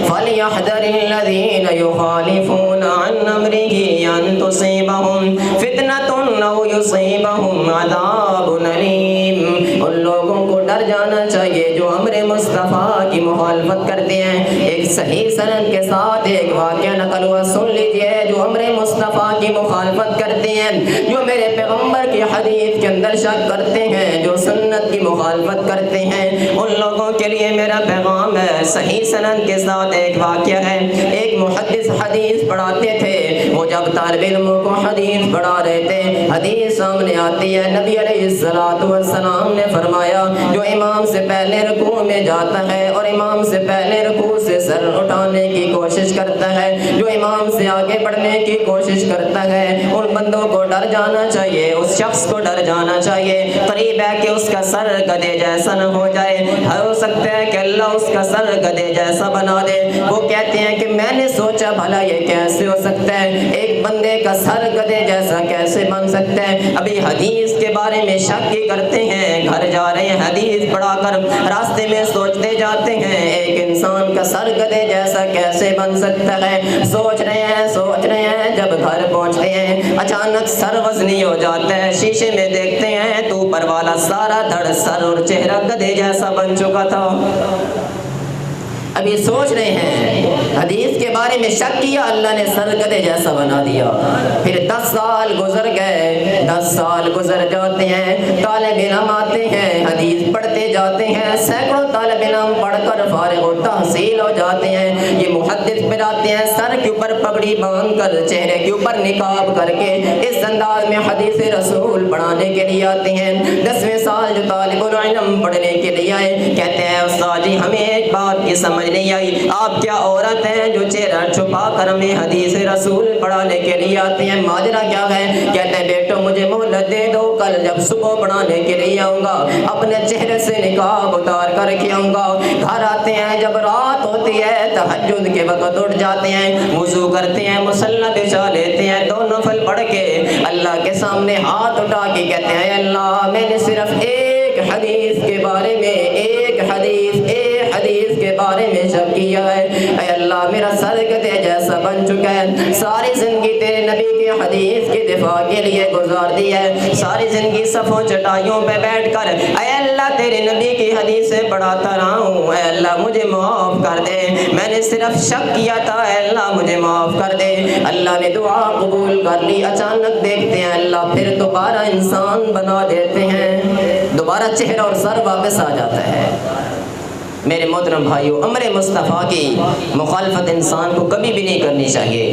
فَلْيَحْذَرِ الَّذِينَ يُخَالِفُونَ عَنْ أَمْرِهِ أَن تُصِيبَهُمْ فِتْنَةٌ أَوْ يُصِيبَهُمْ عَذَابٌ أَلِيمٌ۔ ان لوگوں کو ڈر جانا چاہیے جو امر مصطفیٰ کی مخالفت کرتے ہیں۔ ایک صحیح سند کے ساتھ ایک واقعہ نقل ہوا، سن لیجئے۔ جو امر مصطفیٰ کی مخالفت کرتے ہیں، جو میرے پیغمبر کی حدیث کے اندر شک کرتے ہیں، جو سنت کی مخالفت کرتے ہیں، ان لوگوں کے لیے میرا پیغام ہے۔ صحیح سند کے ساتھ ایک واقعہ ہے۔ ایک محدث حدیث پڑھاتے تھے، وہ جب طالب علموں کو حدیث پڑھا رہے تھے، حدیث سامنے آتی ہے، نبی علیہ السلام نے فرمایا جو امام سے پہلے رکوع میں جاتا ہے اور امام سے پہلے رکوع سے سر اٹھانے کی کوشش کرتا ہے، جو امام سے آگے بڑھنے کی کوشش کرتا ہے، ان بندوں کو ڈر جانا چاہیے، اس شخص کو ڈر جانا چاہیے۔ قریب ہے کہ اس کا سر گدھے جیسا نہ ہو جائے، ہو سکتا ہے کہ اللہ اس کا سر گدھے جیسا بنا دے۔ وہ کہتے ہیں کہ میں نے سوچا بھلا یہ کیسے ہو سکتا ہے، ایک بندے کا سر گدھے جیسا کیسے بن سکتا ہے؟ ابھی حدیث کے بارے میں شک ہی کرتے ہیں، گھر جا رہے ہیں حدیث پڑھا کر راستے میں سوچتے جاتے ہیں ایک انسان کا سر گدھے جیسا کیسے بن سکتا ہے۔ سوچ رہے ہیں جب گھر پہنچتے ہیں اچانک سر وزنی ہو جاتا ہے، شیشے میں دیکھتے ہیں تو اوپر والا سارا دھڑ سر اور چہرہ گدھے جیسا بن چکا تھا۔ ابھی سوچ رہے ہیں حدیث کے بارے میں شک کیا، اللہ نے سر گدھے جیسا بنا دیا۔ پھر 10 سال گزر گئے، 10 سال گزر جاتے ہیں، طالب علم آتے ہیں، حدیث پڑھتے جاتے ہیں، سینکڑوں طالب علم پڑھ کر فارغ و تحصیل ہو جاتے ہیں۔ یہ محدث پھر آتے ہیں، سر کے اوپر پگڑی باندھ کر، چہرے کے اوپر نقاب کر کے اس انداز میں حدیث رسول پڑھانے کے لیے آتے ہیں۔ 10ویں سال جو طالب علم پڑھنے کے لیے آئے، کہتے ہیں استاد جی ہمیں ایک بات کی سمجھ نہیں آئی، آپ کیا عورت ہیں جو چہرہ چھپا کر ہمیں حدیث رسول پڑھانے کے لیے آتے ہیں، ماجرا کیا ہے؟ کہتے ہیں بیٹو مجھے مہلت دے دو، کل جب صبح پڑھانے کے لیے آؤں گا اپنے چہرے سے نقاب اتار کر کے آؤں گا۔ گھر آتے ہیں، جب رات ہوتی ہے تہجد کے وقت اٹھ جاتے ہیں، وضو کرتے ہیں، مصلی بچھا لیتے ہیں، 2 نفل پڑھ کے اللہ کے سامنے ہاتھ اٹھا کے کہتے ہیں اے اللہ میں نے صرف ایک حدیث کے بارے میں ایک حدیث کے بارے میں شک کیا ہے، اے اللہ میرا سر گدھے جیسا بن چکا ہے، ساری زندگی تیرے نبی کی حدیث کی دفاع کے لیے گزار دی ہے، ساری زندگی صفوں چٹائیوں پہ بیٹھ کر اے اللہ تیرے نبی کی حدیثیں پڑھاتا رہا ہوں، اے اللہ مجھے معاف کر دے، میں نے صرف شک کیا تھا، اے اللہ مجھے معاف کر دے۔ اللہ نے دعا قبول کر لی۔ اچانک دیکھتے ہیں اللہ پھر دوبارہ انسان بنا دیتے ہیں، دوبارہ چہرہ اور سر واپس آ جاتا ہے۔ میرے محترم بھائیو، امر مصطفیٰ کی مخالفت انسان کو کبھی بھی نہیں کرنی چاہیے۔